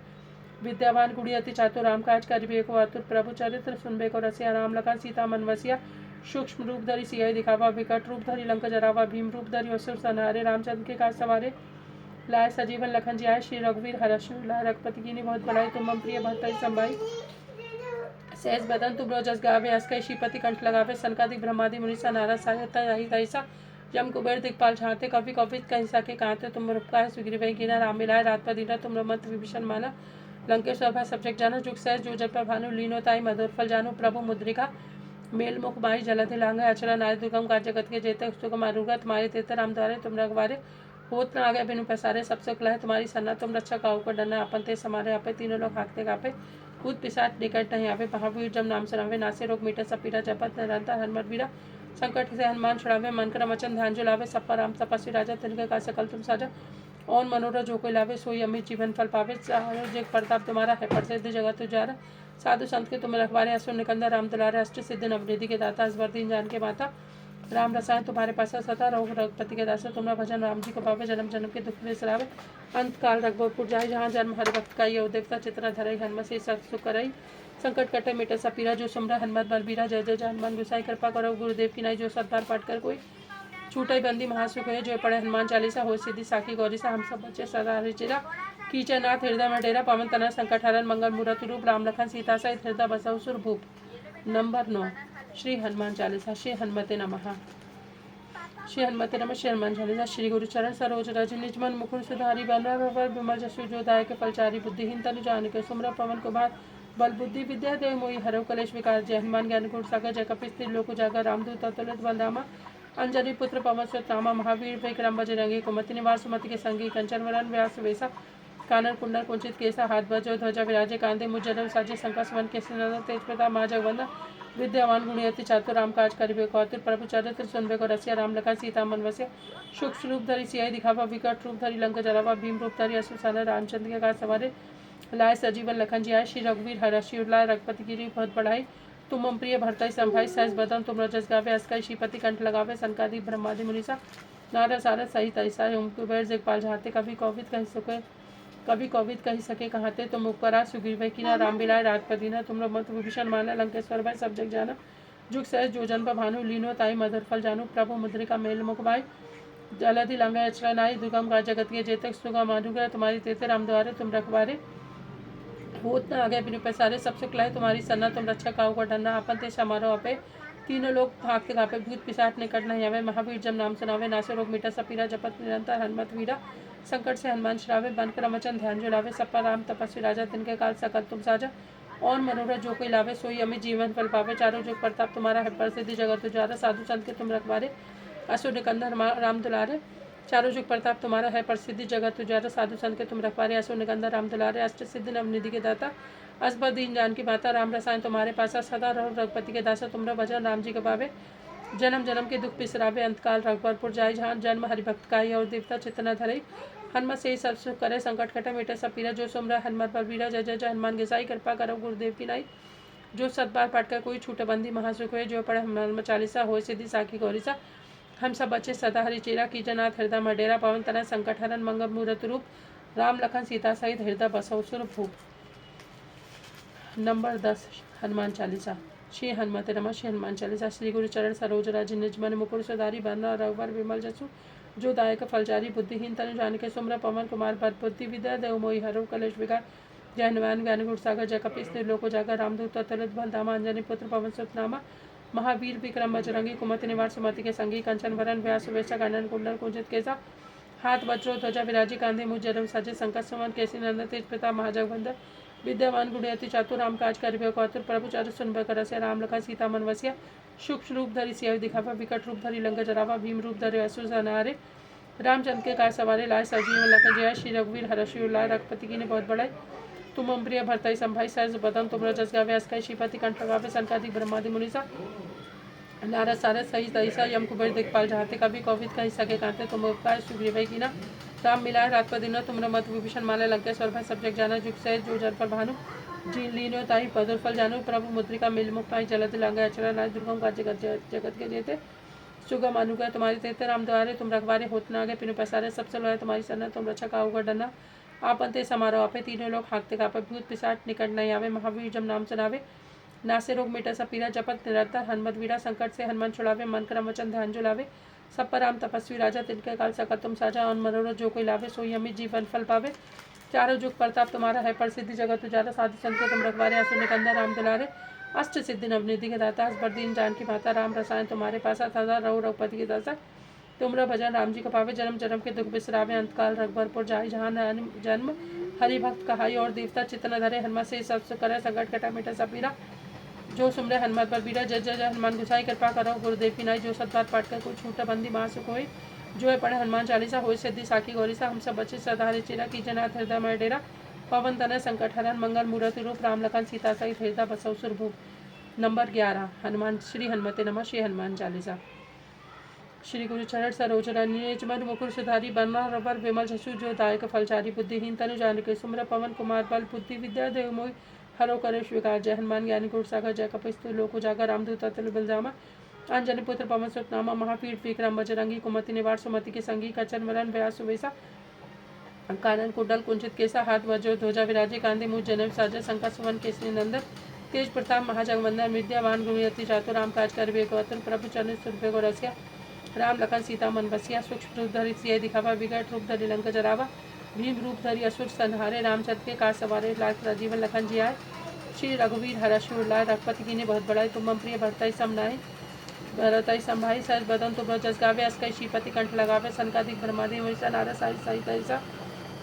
विद्यावान गुड़ी अति चातुर राम काज करिबे को आतुर प्रभु चरित्र सुनबे को रसिया राम लखन सीता मन वसिया सूक्ष्म रूप धरि सियाई दिखावा विकट रूप धरि लंका जरावा भीम रूप धरि असुर संहारे रामचंद्र के काज सवारे लाए सजीवन लखन जी आए श्री रघुवीर हरषु लाए रघुपति की बहुत बड़ाई तुम प्रिय भरतई संभाई सहज बदन तुम रोजस गावे अस्कई श्रीपति कंठ लगावे सनकादिक ब्रह्मादि मुनीसा नारद साहित्य रही तैसा जम कुबेर दिखपाल छाते कवि कवित कहीं सके कहते तुम रूपका सुग्रीव गिना राम मिलाए रात पर दीना तुम मंत्र विभीषण माना लंकेश्वर भाई सब्जेक्ट जानो जुग सहज जो जब पर भानु लीनो ताई मधुर फल जानो प्रभु मुद्रिका मेल मुख माई जलधि लांगा अचरा नाय दुर्गम काज जगत के जेते सुख मारुगत मारे तेते राम द्वारे तुम रघवारे होत न आगे बिनु पसारे सब सुख लहे तुम्हारी सन्ना तुम रक्षा काऊ को डरना अपन ते समारे आपे तीनों लोग हाकते कापे कूद पिसाट निकट नहीं आवे महावीर जब नाम सुनावे नासे रोग मीटे सब पीरा जपत निरंतर हनुमत वीरा संकट से हनुमान छुड़ावे मन कर वचन ध्यान जो लावे सब पर राम तपस्वी राजा तिनके का सकल तुम साजा और मनोरथ जो कोई लावे सोई अमित जीवन फल पावे जग प्रताप तुम्हारा है प्रसिद्ध जगत तुझारा साधु संत के तुम रखवारे असुर निकंदर राम दुलारे अष्ट सिद्धि नवनिधि के दाता असबर दीन जान के माता राम रसायन तुम्हारे पास सता रहो रघुपति के दास तुम्हारा भजन राम जी को पावे जन्म जन्म के दुख बिसरावे अंत काल रघुवरपुर जाए जहाँ जन्म हरि भक्त का ये देवता चित्र धरई हनुमत से सब सुख करई संकट कटे मिटे सपीरा जो सुमरा हनुमत बलबीरा जय जय जय हनुमान गुसाई कृपा करो गुरुदेव की नाई जो सत्तार पाठ कर कोई छूटई बंदी महासुख है जो पढ़े हनुमान चालीसा हो सिद्धि साखी गौरीसा हम सब बच्चे सदा हरिचिरा कीचनाथ हृदय में डेरा पवन तना संकट हरण मंगल मूर्ति रूप राम लखन सीता सहित हृदय बसौ सुरभूप। नंबर 9 श्री हनुमान चालीसा। श्री हनुमते नमः। श्री हनुमते नमः। श्री हनुमान चालीसा। श्री गुरु चरण सरोज रज निज मन मुकुर सुधारी बरना रघुवर विमल जसु जो दायक फलचारी बुद्धिहीन तनु जानिके सुमरा पवन कुमार बल बुद्धि विद्या देव मोहि हरव कलेश विकार जय हनुमान ज्ञान गुण सागर जय कपिस्तिर लोक उजागर रामदूत अतुलित बलधामा अंजनी पुत्र पवन सुत रामा महावीर विक्रम बजरंगी कुमति निवार सुमति के संगी कंचन वरन व्यास वेसा कानन कुंडल कुंचित केसा हाथ बजो ध्वजा विराजे कांधे मुजर साजे शंकर सुमन केसरी तेज प्रताप महाजगवंदन विद्यावान गुणी अति चातुर राम काज करिबे को आतुर प्रभु चरित्र सुनबे को रसिया राम लखन सीता मन वसिया सूक्ष्म रूप धरि सियाई दिखावा विकट रूप धरि लंक जरावा भीम रूप धरि असुर संहारे रामचंद्र के काज सवारे लाए सजीवन लखन जी आए श्री रघुवीर हरषि लाए रघुपति गिरी बहुत बढ़ाई तुम प्रिय भरतई संभाई सहज बदन तुम रजस गावे अस्कई श्रीपति कंठ लगावे सनकादि ब्रह्मादि मुनीसा नारद सारद सहित ऐसा ओम कुबेर दिखपाल झाते कभी कौविद कही सके कहते तुम उपकरा सुग्रीव कीना राम बिलाए रात पर दीना तुम मत विभीषण माना लंकेश्वर भाई सब जग जाना जुग सहज जो जन पर भानु लीनो ताई मधुर फल जानू प्रभु मुद्रिका मेल मुख भाई जलधि लंगा अचरा नाई दुर्गम का जगत के जेतक सुगम अनुग्रह तुम्हारी तेते राम द्वारे तुम रखवारे होत न आगे बिनु पैसारे सब सुख लहे तुम्हारी सन्ना तुम रक्षा काऊ को डरना अपन ते समारोह पे तीनों लोग भागते कापे भूत पिशाच निकट नहीं आवे महावीर जब नाम सुनावे नासे रोग मिटा सपीरा जपत निरंतर हनुमत वीरा संकट से हनुमान छुड़ावे बन कर वचन ध्यान जो लावे सब पर राम तपस्वी राजा तिनके काल सकल तुम साजा और मनोरथ जो कोई लावे सोई अमित जीवन फल पावे चारों जुग प्रताप तुम्हारा है प्रसिद्धि जगत तुझारा साधु संत के तुम रखवारे असुर निकंदर राम दुलारे चारों जुग प्रताप तुम्हारा है प्रसिद्धि जगत तुझारा साधु संत के तुम रखवारे असुर निकंदर राम दुलारे अष्ट सिद्धि नवनिधि के दाता असबर दीन जान की माता राम रसायन तुम्हारे पासा सदा रहो रघुपति के दासा तुमरा भजन राम जी के पावे जन्म जन्म के दुख पिसरावे अंतकाल रघुवरपुर जाए जहाँ जन्म हरिभक्त का और देवता चितना धरई हनुमत से ही सब सुख करे संकट कटे मिटे सब पीरा जो सुमरा हनुमत पर वीरा जय जय जय हनुमान गोसाई कृपा करो गुरुदेव की नाई जो सतबार पढ़कर कोई छूटे बंदी महासुख हुए जो पढ़े हनुमान चालीसा हो सिद्धि साखी गौरीसा हम सब बच्चे सदा हरि चेरा की जनाथ हृदय मडेरा पवन तना संकट हरण मंगल मूर्त रूप राम लखन सीता सहित हृदय बसौ सुरभूप। नंबर 10 हनुमान चालीसा। श्री हनुमते नमः। श्री हनुमान चालीसा। श्री गुरु चरण सरोज राज निज मन मुकुर सुधारी बरना रघुवर विमल जसु जो दायक फलचारी बुद्धिहीन तनु जानिके सुमरा पवन कुमार बल बुद्धि विद्या देव मोहि हरव कलेश विकार जय हनुमान ज्ञान गुण सागर जय कपीस लोको जागर रामदूत अतुलित बलधामा अंजनी पुत्र पवन सुतनामा महावीर विक्रम बजरंगी कुमति निवार सुमति के संगी कंचन वरण व्यास सुवेशा कानन कुंडल कुंजित केसा हाथ वज्रो ध्वजा विराजी कांधे मुझ जरम साजे संकट सुमन केसी नंदन तेज प्रताप महाजगवंदन विद्यावान गुणयति चातुर राम काज करिबे कौतुर प्रभु चारु सुनबे करसिया राम लखन सीता मन वसिया सूक्ष्म रूप धरि सिया दिखावा विकट रूप धरि लंका जरावा भीम रूप धरि असुर सनारे रामचंद्र के कार सवारे लाए सजीव लखन जय श्री रघुवीर हर्षि लाए रघुपति की ने बहुत बड़ाई तुम अम्प्रिय भरतई संभाई सहज बदन तुम रजस गावे अस्कई श्रीपति कंठ लगावे संकादिक ब्रह्मादि मुनिसा नारद सारद सही तईसा यम कुबेर दिखपाल जहाते कभी कौविद कही सके कांते तुम उपकार सुग्रीव की ना राम मिलाए रात पर दिन तुमरा मत विभीषण माले लंकेश्वर भाई सब जग जाना जुग से जो जन पर भानु जी लीनो ताई पदुर फल जानू प्रभु मुद्रिका मिल मुख पाई जलद लांगा अचरा नाय दुर्गम का जगत के जेते सुगम अनुग्रह तुम्हारी तेते राम द्वारे तुम रखवारे होत ना आगे पिनु पसारे सबसे लोहे तुम्हारी सन्ना तुम रक्षा का होगा डरना आपन ते समारोह आपे तीनों लोग हाँकते कापे भूत पिशाच निकट नहीं आवे महावीर जब नाम सुनावे नासे रोग मिटा सब पीरा जपत निरंतर हनुमत वीरा संकट से हनुमान छुड़ावे मन क्रम वचन ध्यान जुलावे सब पर राम तपस्वी राजा तिनके काल सकत तुम साजा और मनोरथ जो कोई लावे सोई अमित जीवन फल पावे चारों जुग प्रताप तुम्हारा है प्रसिद्धि जगत उजाला साधु संत के तुम रखवारे असुर निकंदन राम दुलारे अष्ट सिद्धि नवनिधि के दाता हसबरदीन जान की माता राम रसायन तुम्हारे पासा था रघु रघुपति के दासा तुमरा भजन राम जी को पावे जन्म जन्म के दुख बिसरावे अंतकाल रघुबरपुर जाई जहाँ जन्म हरि भक्त कहाई और देवता चितन धरे हनुमान से सब करे संकट कटा मिटा सब पीरा जो सुमरे हनुमत पर बीरा जय जय जय हनुमान गुसाई कृपा करो गुरुदेव की नाई जो सतबात पाठ कर कोई छूटा बंदी महासुख होई जो है पढ़े हनुमान चालीसा होई सिद्धि साखी गौरीसा हम सब बच्चे सदारे चिरा की जनाथ हृदय मय डेरा पवन तनय संकट हरण मंगल मूर्ति रूप राम लखन सीता सहित हृदय बसव सुरभूप। नंबर 11 हनुमान श्री हनुमते नमः श्री हनुमान चालीसा। श्री गुरु चरण सरोज रंजन मन मुकुर सुधारी बन्ना रबर विमल जसु जो दायक फलचारी बुद्धिहीन तनु जानिके सुमर पवन कुमार बल बुद्धि विद्या देव मोहि हरो करे स्वीकार जय हनुमान ज्ञानी गुण सागर जय कपिस्तु लोक उजागर रामदूत अतुल बलधामा अंजनी पुत्र पवन सुत नामा महापीठ विक्रम बजरंगी कुमति निवार सुमति के संगी कचन वरण व्यास सुवेसा कानन कुंडल कुंचित केसा हाथ वज्र ध्वजा विराजे कांधे मुझ जनेम साजा संकट सुमन केसरी नंदन तेज प्रताप महाजगवंदन विद्यावान गुणयति चातुर राम काज करिबे कौतुर प्रभु चरण सुनबे को रसिया राम लखन सीता मन बसिया सूक्ष्म रूप धरि सिय दिखावा विकट रूप धरि लंका जरावा भीम रूप धरि असुर संहारे रामचंद्र के कार सवारे लाख राजीवन लखन जी आए श्री रघुवीर हर्षि लाए रघुपति की ने बहुत बड़ाई तुम प्रिय भरतई समनाए भरतई संभाई सहज बदन तुम जस गावे अस्कई श्रीपति कंठ लगावे संकादिक ब्रह्मादि वैसा नारद साई साई तैसा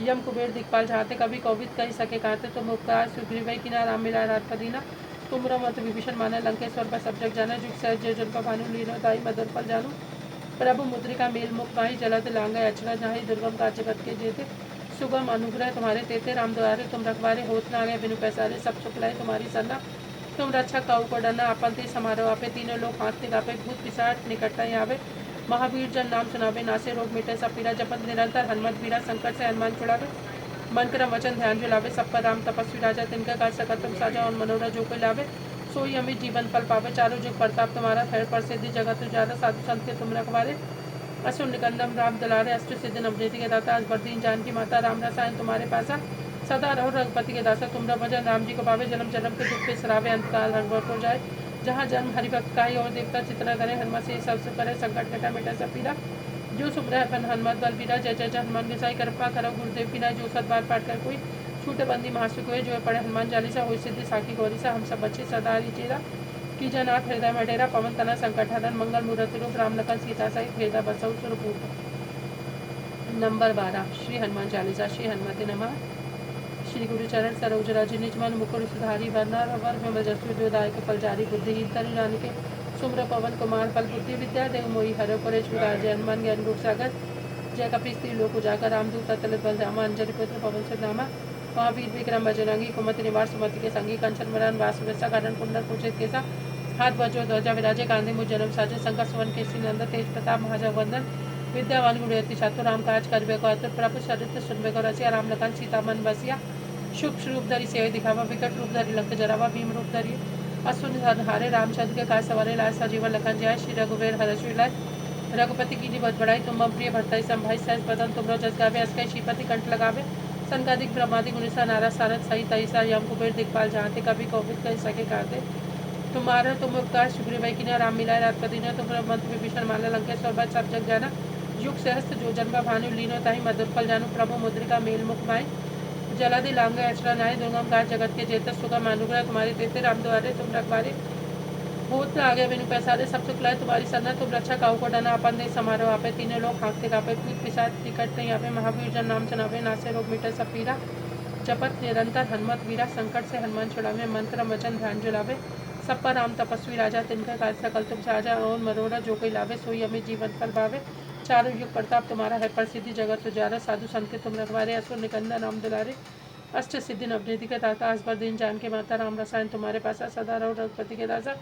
यम कुबेर दिखपाल जहाते कभी कौविद कही सके कहते तुम उपकार सुग्रीव की ना राम मिला रात पदीना तुमरा मत विभीषण माने लंकेश्वर पर सब जग जाना जुग सहज जय जन भानु लीनो ताई मदर फल जानू प्रभु मुद्रिका मेल मुख माही जलद लांगा अचरा जाही दुर्गम का जगत के जेते सुगम अनुग्रह तुम्हारे तेते राम द्वारे तुम रखवारे होत ना आगे बिनु पैसारे सब सुख लाए तुम्हारी सन्ना तुम रक्षा काऊ को डरना आपन ते समारोह आपे तीनों लोग हाथ गापे भूत पिशाच निकटता आवे महावीर जन नाम सुनावे नासे रोग मिटे सब पीरा जपत निरंतर हनुमत वीरा संकट से हनुमान छुड़ावे मन क्रम वचन ध्यान जुलावे सब पर राम तपस्वी राजा तिनका काज सकत तुम साजा और मनोरथ जो कोई लावे सोई अमित जीवन फल पावे चारों जुग प्रताप तुम्हारा खैर प्रसिद्धि जगत उजाला साधु संत के तुम रखवारे असुर निकंदम राम दुलारे अष्ट सिद्धि नवनिधि के दाता हसबरदीन जान की माता राम रसायन तुम्हारे पासा सदा रहो रघुपति के दासा तुमरा भजन राम जी को पावे जन्म जन्म के दुख बिसरावे अंतकाल रघुबरपुर जाए जहाँ जन्म हरिभक्त काई और देवता चित्रा करे हनुमान से सबसे करे संकट कटा मिटा सब पीरा जो सुमरा अपन हनुमत बल बीरा जय जय जय हनुमान गुसाई कृपा करो गुरुदेव की नाय जो सतबार पाठ कर कोई छूटे बंदी महासुख हुए जो पढ़े हनुमान चालीसा हुई सिद्धि साखी गौरीसा हम सब बच्चे सदा चेरा की जनाथ हृदय में डेरा पवन तना संकट हरण मंगल मूर्ति रूप राम लखन सीता सहित हृदय बसव सुरभूप। नंबर 12 श्री हनुमान चालीसा श्री हनुमते नमः। श्री गुरु चरण सरोज रज निज मन मुकुर सुधारी वरना रवर विमल जसु जो दायक फलचारी बुद्धिहीन तनु जानिके सुम्र पवन कुमार फल बुद्धि विद्या देव मोहि हरो परेश विराज जय हनुमान ज्ञान गुण सागर जय कपीस लोक उजागर रामदूत अतुलित बलधामा अंजनी पुत्र पवन सुनामा महावीर विक्रम बजरंगी कुमति निवार सुमति के संगी कंचन वरण वासुवेसा कानन कुंडल कुंचित केसा हाथ वज्र ध्वजा विराजे कांधे मुझ जन्म साजे संकट सुवन केसरी नंदन तेज प्रताप महाजगवंदन विद्यावान गुणयति चातुर राम काज करिबे को आतुर प्रभु चरित्र सुनबे को रसिया राम लखन सीता मन बसिया सूक्ष्म रूप धरि सेव दिखावा विकट रूप धरि लंक जरावा भीम रूप धरि असुर संहारे रामचंद्र के काज सवारे लाए सजीवन लखन जाय श्री रघुवीर हर्षि लाए रघुपति की बहुत बड़ाई तुम प्रिय भरतई संभाई सहज बदन तुमरो जस गावे अस्कई श्रीपति कंठ लगावे संकादिक ब्रह्मादि मुनिसा नारद सारद सही तईसा यम कुबेर दिखपाल जहाते कभी कौविद कही सके कहते तुम्हारा तुम उपकार सुग्रीव की ना राम मिलाए रात पदीना तुम मंत्र विभीषण माला लंकेश्वर बच सब जग जाना युग सहस्त्र जो जन्म भानु लीनो ताही मधुर फल जानू प्रभु मुद्रिका मेल मुख माई जलादि लांग अचरा नाय दुर्गम घाट जगत के जेतर सुगम अनुग्रह तुम्हारी तेते राम द्वारे तुम रखवारे भूत आगे बिनु पैसारे सब सुखलाए तुम्हारी सन्ना तुम रक्षा काऊ को डना अपन दे समारोह आपे तीनों लोग हाँकते कापे भूत पिशाच टिकट नहीं आपे महावीर जन नाम चनावे नासे रोग मिटे सब पीरा जपत निरंतर हनुमत वीरा संकट से हनुमान छुड़ावे मंत्र वचन ध्यान जुलावे सब पर राम तपस्वी राजा तिनका काज सकल तुम साजा और मरोड़ा जो कोई लावे सोई हमें जीवन फल पावे चारों युग प्रताप तुम्हारा है प्रसिद्धि जगत तुजारा साधु संत के तुम रखवारे असुर निकंदा नाम दुलारे अष्ट सिद्धि नवनिधि के दाता असबर दिन जान के माता राम रसायन तुम्हारे पास सदा रहो रघुपति के दासा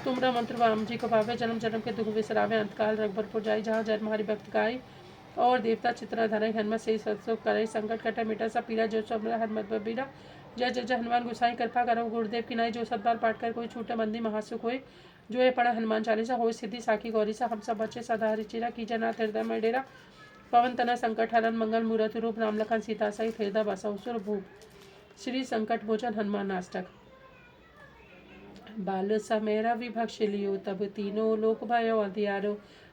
तुमरा मंत्र वाम जी को भावे जन्म जन्म के दुख विसरावे अंतकाल रघुबरपुर जाई जहाँ जन्म हरि भक्त गाई और देवता चित्रा धरे हनुमत से सत्सुख करे संकट कटे मिटा सब पीरा जो सब हनुमत बबीरा जय जय जय हनुमान गोसाई कृपा करो गुरुदेव की नाई जो सतबार पाठ कर कोई छूटे मंदी महासुख होए जो ये पढ़ा हनुमान चालीसा हो सिद्धि साखी गौरी सा हम सब बच्चे सदा हरिचिरा की जनाथ हृदय में डेरा पवन तना संकट हरण मंगल मूर्ति रूप राम लखन सीता सहित हृदय बसौ सुर भूप श्री संकट मोचन हनुमान अष्टक बाल समेरा विभक्ष लियो तब तीनों लोक भयो अंधियारो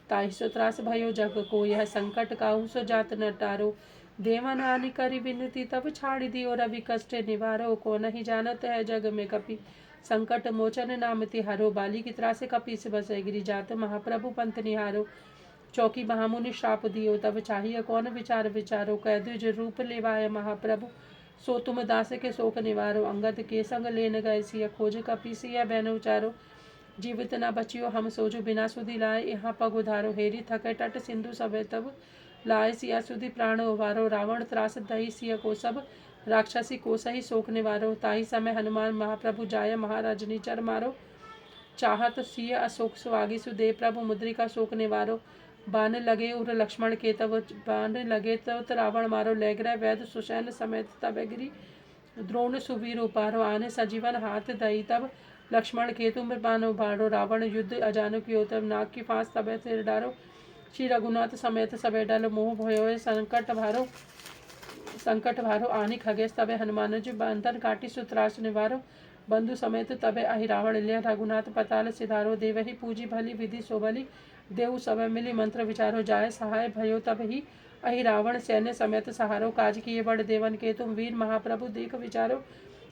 ताहि सो त्रास भयो जग को यह संकट काहू सो जात न टारो देवन हानि करी विनती तब छाड़ी दियो रवि कष्ट निवारो को नहीं जानत है जग में कपि संकट मोचन नाम तिहारो बाली की त्रास कपि से बसे गिरी जात महाप्रभु पंथ निहारो चौकी महामुनि श्राप दियो तब चाहिए कौन विचार विचारो कैदुज रूप लेवाय महाप्रभु सो तुम दास के शोक निवारो अंगद के संग लेन गए सिया खोज कपि सिया बैन उचारो जीवित न बचियो हम सोजो बिना सुधि लाए यहाँ पग उधारो हेरी थके तट सिंधु सबे तब लाए सिया सुधि प्राण उवारो रावण त्रास दही सिया को सब राक्षसी को सही शोक निवारो ताही समय हनुमान महाप्रभु जाय महाराज निचर मारो चाहत सिय अशोक सुहागी सुदेव प्रभु मुद्रिका शोक निवारो बाण लगे उर लक्ष्मण के तब बाण लगे तब रावण मारो लेग्रह वैद सुसैन समेत तब गिरी द्रोण सुवीर उपारो आने सजीवन हाथ दई तब लक्ष्मण के तुम बानो बाड़ो रावण युद्ध अजानु की तब नाग की फांस तबे सिर डारो श्री रघुनाथ समेत सबे डल मोह भयो संकट भारो आनी खगेश तबे हनुमान जी बंधन काटी सुत्रास निवारो बंधु समेत तबे अहि रावण लिया रघुनाथ पताल सिधारो देवही पूजी भली विधि सोभली देव सब मिली मंत्र विचारो जाय सहाय भयो तब ही अहि रावण सैन्य समेत सहारो काज किए बड़ देवन के तुम वीर महाप्रभु देख विचारो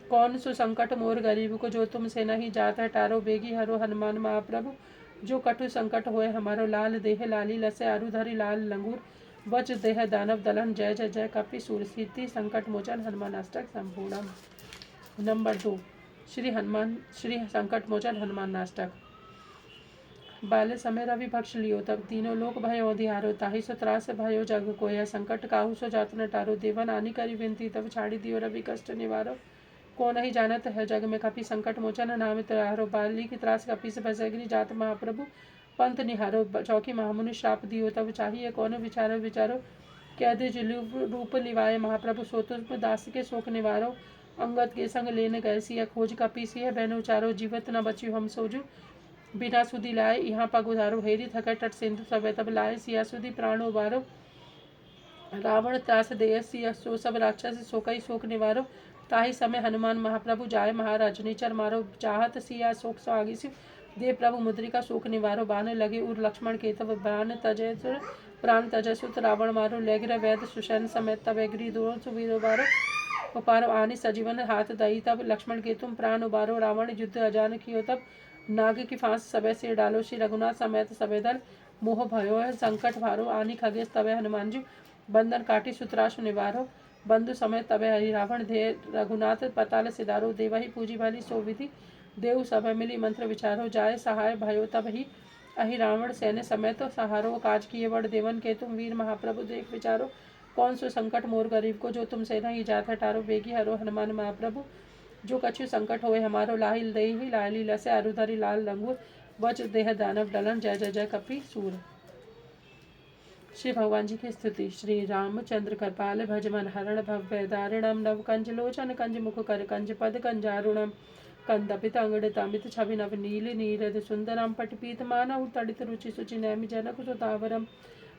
कौन सु संकट मोर गरीब को जो तुम से नहीं जात है टारो बेगी हरो हनुमान महाप्रभु जो कटु संकट होए हमारो लाल देह लाली लसे आरुधरी लाल लंगूर वच देह दानव दलन जय जय जय कपि सूर सीति संकट मोचन हनुमान अष्टक संपूर्णम। नंबर 2 श्री संकट मोचन हनुमान अष्टक बाल्य समय रवि भक्ष लियो तब तीनों लोक भयो अधिहारो ताहि सो त्रास भयो जग को यह संकट काहू सो जात न टारो देवन आनी करी विनती तब छाड़ी दियो रवि कष्ट निवारो को नहीं जानत है जग में कपि संकट मोचन नाम तिहारो बाली की त्रास कपि से बसगिरी जात महाप्रभु पंथ निहारो चौकी महामुनि श्राप दियो तब चाहिए कौन विचारो विचारो कैद रूप लिवाए महाप्रभु सोतुप दास के शोक निवारो अंगद के संग लेने गए सिया खोज कपि सिया बहनो चारो जीवत न बचियो हम सोजू बिना सुधि लाए यहाँ पग उधारो हेरी थके तट सिंधु सबे तब लाए सिया सुधि प्राण उबारो रावण त्रास देय सिया सो सब राक्षस शोकई शोक निवारो ताही समय हनुमान महाप्रभु जाय महाराज निचर मारो चाहत सिया शोक सुहागी सि देव प्रभु मुद्रिका शोक निवारो बाण लगे उर लक्ष्मण के तब बाण तजय प्राण तजय सुत रावण मारो लेग्र वैद सुशैन समेत तब एग्री दोनों सुवीर उबारो उपारो आनी सजीवन हाथ दई तब लक्ष्मण के तुम प्राण उबारो रावण युद्ध अजान कियो तब नाग की फांस सबे सिर डालो श्री रघुनाथ समेत सबे दल मोह भयो है संकट भारो आनी खगेश तबे हनुमान जी बंधन काटी सुत्राश निवारो बंधु समेत तबे हरि रावण धे रघुनाथ पताल सिधारो देवही पूजी भली सोविधि देव सभा मिली मंत्र विचारो जाय सहाय भयो तब ही अहि रावण सैन्य समेत सहारो काज किए बड़ देवन के तुम वीर महाप्रभु देख विचारो कौन सो संकट मोर गरीब को जो तुम से नहीं जात हटारो बेगी हरो हनुमान महाप्रभु जो कछु संकट होए हमारो लाहिल देहि लाली लसे अरुधरी लाल लंगूर वच देह दानव डलन जय जय जय कपि सूर। श्री भगवान जी की स्तुति। श्री रामचंद्र कृपाल भजमन हरण भव्य दारिणम नव कंज लोचन कंज मुख कर कंज पद कंजारुणम कंदपित अंगड़ तमित छवि नव नील नीरद सुंदरम पटपीत मानव तड़ित रुचि सुचि नैमि जनक सुतावरम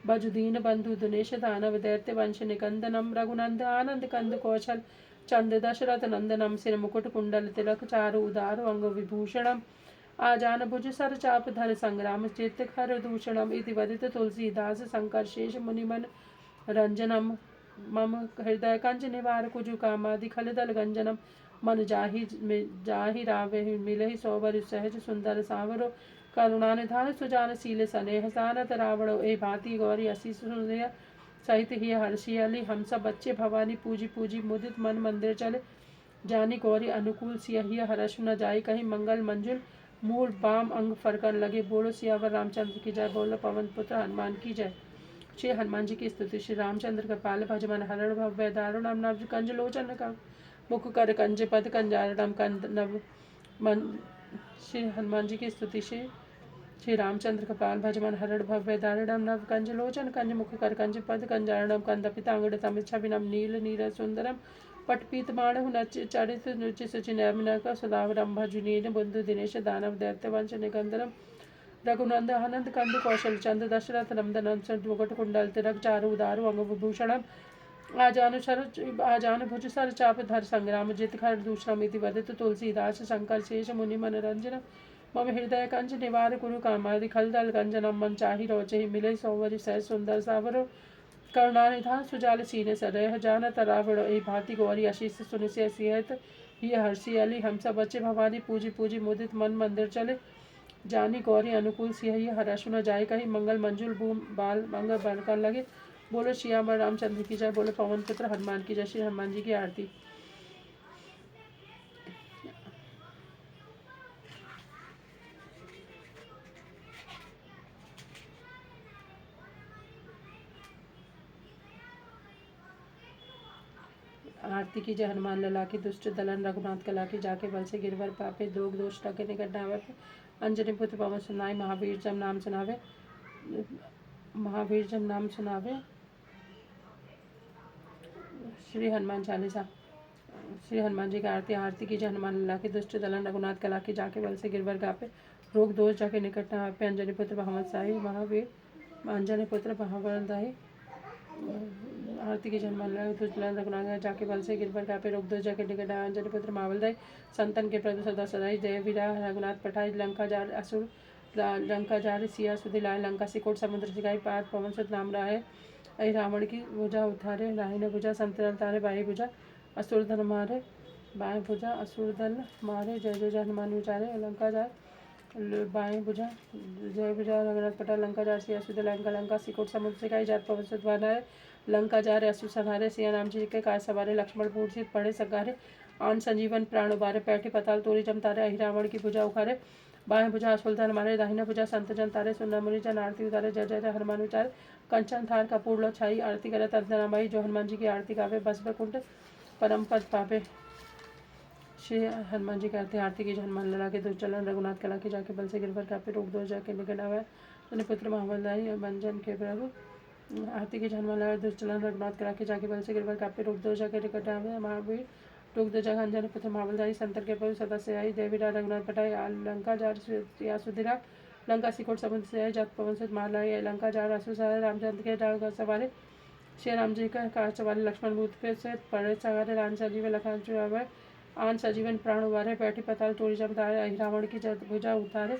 भजुदीन बंधु दिनेश दानव दैत्य वंश निकंदनम रघुनंद आनंद कंद कौशल चंद दशरथ नंदनम सिर मुकुट कुंडल तिलक चारु उदार अंग विभूषणम आजान भुज सर चाप धर संग्राम चित्त खर दूषणम इति वदित तुलसीदास शंकर शेष मुनिमन रंजनम मम हृदय कंज निवार कुजु कामादि खलदल गंजनम मन जाहि रावे मिलहि सोबर सहज सुंदर सावरो करुणा निधान सुजान शील सनेह सानत रावण ए भांति गौरी असी सुनय सहित ही हर्षि अली हम सब बच्चे भवानी पूजी पूजी मुदित मन मंदिर चले जानी गौरी अनुकूल सियहि हर्ष न जाय कहीं मंगल मंजुल मूल बाम अंग फरकन लगे बोलो सियावर रामचंद्र की जय बोलो पवन पुत्र हनुमान की जय। श्री हनुमान जी की स्तुति। श्री रामचंद्र का पाल भजमन हरण भव्य दारुणम नव कंज लोचन का मुख कर कंज पद कंजारणम कंद नव मन। श्री हनुमान जी की स्तुति। श्री रामचंद्र कपाल भजमन हरण भव्य दारुणम नव कंज लोचन कंज मुख कर कंज पद कंजारणम कंद पितांगड़ तमित छविनम नील नीर सुंदरम पटपीत माणु नच चरित नुचि सुचि नैमिनक सुधावरम भजुनीन बुंधु दिनेश दानव दैत्य वंश निकंदरम रघुनंद आनंद कंद कौशल चंद दशरथ नंदन मुकुट कुंडल तिलक चारु उदारु अंग विभूषणम आजानु भुज सर चाप धर संग्राम जित खर दूषणम इति वदित तुलसीदास शंकर शेष मुनि मनरंजन मम हृदय कंज निवार कुरु कामादि खलदल गंजनम मन चाहि रोचहि मिले सौवरि सह सुंदर सावरो करुणानिधान सुजाल सीने सदैह जानत रावण ए भांति गौरी आशीष सुन सियत ही हर्षि अली हम सब बच्चे भवानी पूजी पूजी मुदित मन मंदिर चले जानी गौरी अनुकूल सियहि हर्ष न जाय कही मंगल मंजुल भूम बाल मंगल बनकर लगे बोलो श्याम रामचंद्र की जय बोलो पवन पुत्र हनुमान की जय। श्री हनुमान जी की आरती। आरती की जय हनुमान लला की दुष्ट दलन रघुनाथ कला की जाके बल से गिरवर पापे दोग दोष टके निकट नावे अंजनी पुत्र पवन सुनाई महावीर जब नाम सुनावे श्री हनुमान चालीसा। श्री हनुमान जी की आरती। आरती की जय हनुमान लला की दुष्ट दलन रघुनाथ कला की जाके बल से गिरवर गापे रोग दोष जाके निकट नावे अंजनी पुत्र भगवत साई महावीर अंजनी पुत्र भगवदाई। आरती की जन्मल रघुनाथ जाके बल से गिरवर कापे रोग दो जाके निकट अंजनी पुत्र मावलदाई संतन के प्रभु सदा सदाई जय वीरा रघुनाथ पठाई लंका जार असुर लंका जार सिया सुधि लाए लंका सिकोट समुद्र सिखाई पार पवन सुत नाम राहे अहि रावण की भुजा उठारे राहिने भुजा संतरन तारे बाई भुजा असुर धन मारे बाएं भुजा असुर दल मारे जय जय हनुमान विचारे लंका जार बाएं भुजा जय भुजा रघुनाथ पटा लंका जार सिया सुध लंका लंका सिकोट समुद्र सिखाई जार पवन सुत बनाए लंका जार असुर संहारे सिया राम जी के कार सवारे लक्ष्मण पूर्जित पड़े सगारे आन संजीवन प्राण उबारे पैठे पताल तोरी जम तारे अहि रावण की भुजा उखारे बाएं भुजा अश्वत्थान मारे दाहिना भुजा संत जन तारे सुनना मुनि जन आरती उतारे जय जय हनुमान विचारे कंचन थार कपूर लो छाई आरती करे तर्जनामाई जो हनुमान जी की आरती गावे बस कुंड परम पद पावे। श्री हनुमान जी कहते हैं आरती की हनुमान लला के दुर्चलन रघुनाथ कला के जाके बल से गिरवर कापे रोग दो जाके निकट आवे अपने पुत्र महाबलदाई मंजन के प्रभु। आरती की हनुमान लला दुर्चलन रघुनाथ कला के जाके बल से गिरवर कापे रोग दो जाके निकट आवे महावीर रोग दो जगह अंजन पुत्र महाबलदाई संतर के प्रभु सदस्य आई देवीरा रघुनाथ पटाई लंका जार सुधिरा लंका सिकोट समुद्र से आई जत पवन सुत मारलाई लंका जार असु रामचंद्र के जाग सवारे श्री राम जी का कार सवारे लक्ष्मण भूत पे से पड़े सवारे राम सजीव लखन चुरावे आन सजीवन प्राण उबारे बैठी पताल तोड़ी जब तारे अहि रावण की भुजा उतारे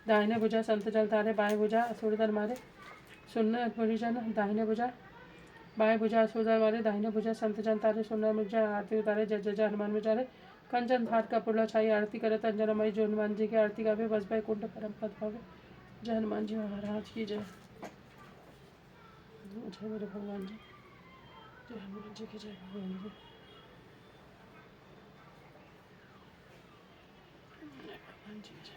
दाहिने भुजा संत जल तारे बाएं भुजा असुरदल मारे सुनने परिजन दाहिने भुजा बाएं भुजा असुरदल मारे दाहिने भुजा संत जन तारे सुनने मुझा आरती उतारे जय जय हनुमान विचारे कंचन धार का पुरला छाई आरती करे तंजनमयी जो हनुमान जी की आरती गावे बस भाई कुंड परम पद पावे। जय हनुमान जी महाराज की जय। जय मेरे भगवान जी। जय हनुमान जी की जय भगवान जी। भगवान जी जय।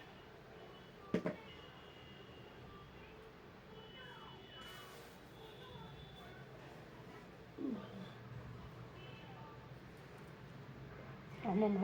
Mama,